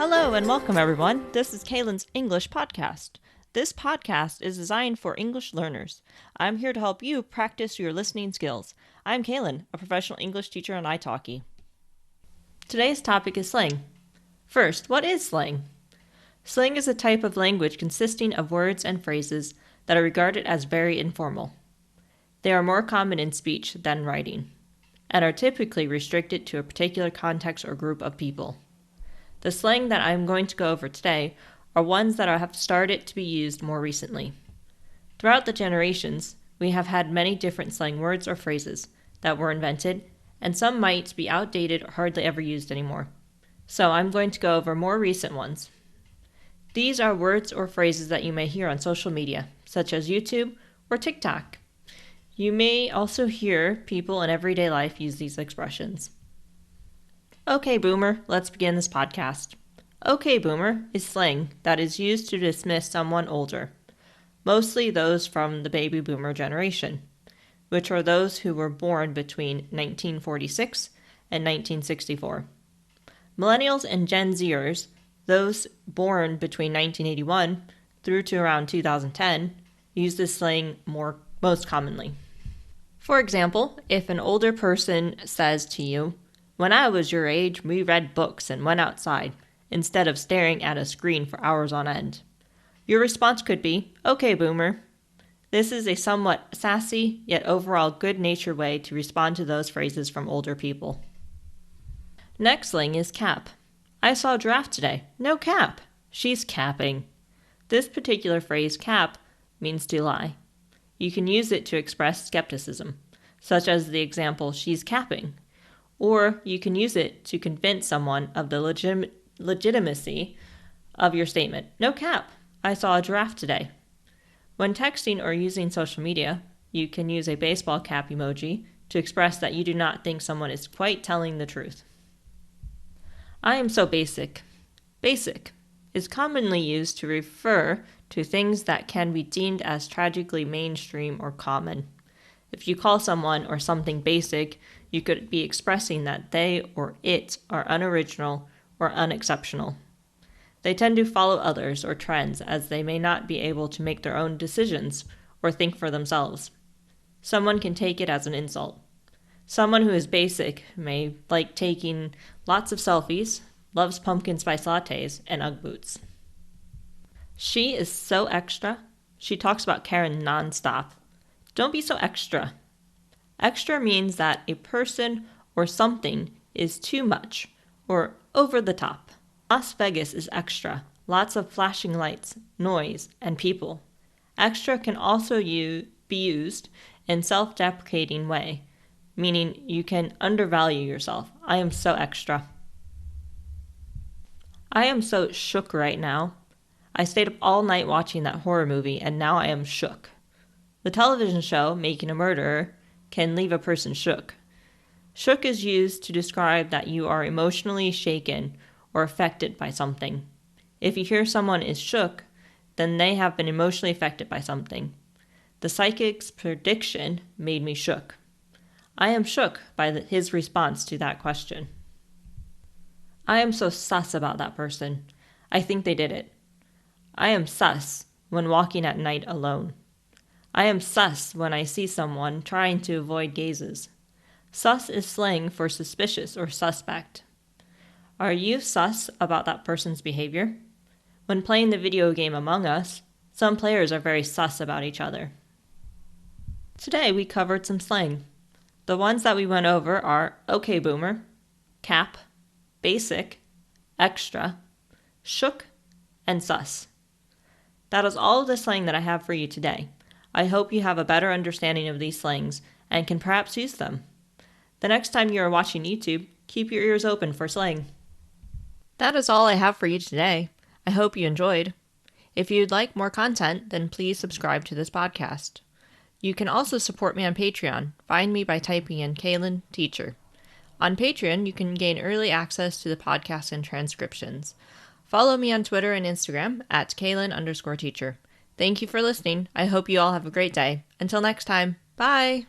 Hello and welcome everyone. This is Kaylin's English podcast. This podcast is designed for English learners. I'm here to help you practice your listening skills. I'm Kaylin, a professional English teacher on italki. Today's topic is slang. First, what is slang? Slang is a type of language consisting of words and phrases that are regarded as very informal. They are more common in speech than writing, and are typically restricted to a particular context or group of people. The slang that I'm going to go over today are ones that have started to be used more recently. Throughout the generations, we have had many different slang words or phrases that were invented, and some might be outdated or hardly ever used anymore. So I'm going to go over more recent ones. These are words or phrases that you may hear on social media, such as YouTube or TikTok. You may also hear people in everyday life use these expressions. Okay, Boomer, let's begin this podcast. Okay, Boomer is slang that is used to dismiss someone older, mostly those from the baby boomer generation, which are those who were born between 1946 and 1964. Millennials and Gen Zers, those born between 1981 through to around 2010, use this slang most commonly. For example, if an older person says to you, "When I was your age, we read books and went outside, instead of staring at a screen for hours on end," your response could be, "Okay, Boomer." This is a somewhat sassy, yet overall good-natured way to respond to those phrases from older people. Next slang is cap. I saw a giraffe today. No cap. She's capping. This particular phrase, cap, means to lie. You can use it to express skepticism, such as the example, "she's capping." Or you can use it to convince someone of the legitimacy of your statement. No cap. I saw a giraffe today. When texting or using social media, you can use a baseball cap emoji to express that you do not think someone is quite telling the truth. I am so basic. Basic is commonly used to refer to things that can be deemed as tragically mainstream or common. If you call someone or something basic, you could be expressing that they or it are unoriginal or unexceptional. They tend to follow others or trends as they may not be able to make their own decisions or think for themselves. Someone can take it as an insult. Someone who is basic may like taking lots of selfies, loves pumpkin spice lattes, and Ugg boots. She is so extra. She talks about Karen nonstop. Don't be so extra. Extra means that a person or something is too much or over the top. Las Vegas is extra. Lots of flashing lights, noise, and people. Extra can also be used in self-deprecating way, meaning you can undervalue yourself. I am so extra. I am so shook right now. I stayed up all night watching that horror movie and now I am shook. The television show, Making a Murderer, can leave a person shook. Shook is used to describe that you are emotionally shaken or affected by something. If you hear someone is shook, then they have been emotionally affected by something. The psychic's prediction made me shook. I am shook by his response to that question. I am so sus about that person. I think they did it. I am sus when walking at night alone. I am sus when I see someone trying to avoid gazes. Sus is slang for suspicious or suspect. Are you sus about that person's behavior? When playing the video game Among Us, some players are very sus about each other. Today we covered some slang. The ones that we went over are okay boomer, cap, basic, extra, shook, and sus. That is all of the slang that I have for you today. I hope you have a better understanding of these slangs and can perhaps use them. The next time you are watching YouTube, keep your ears open for slang. That is all I have for you today. I hope you enjoyed. If you'd like more content, then please subscribe to this podcast. You can also support me on Patreon. Find me by typing in Kaylin Teacher. On Patreon, you can gain early access to the podcast and transcriptions. Follow me on Twitter and Instagram at Kaylin_teacher. Thank you for listening. I hope you all have a great day. Until next time, bye!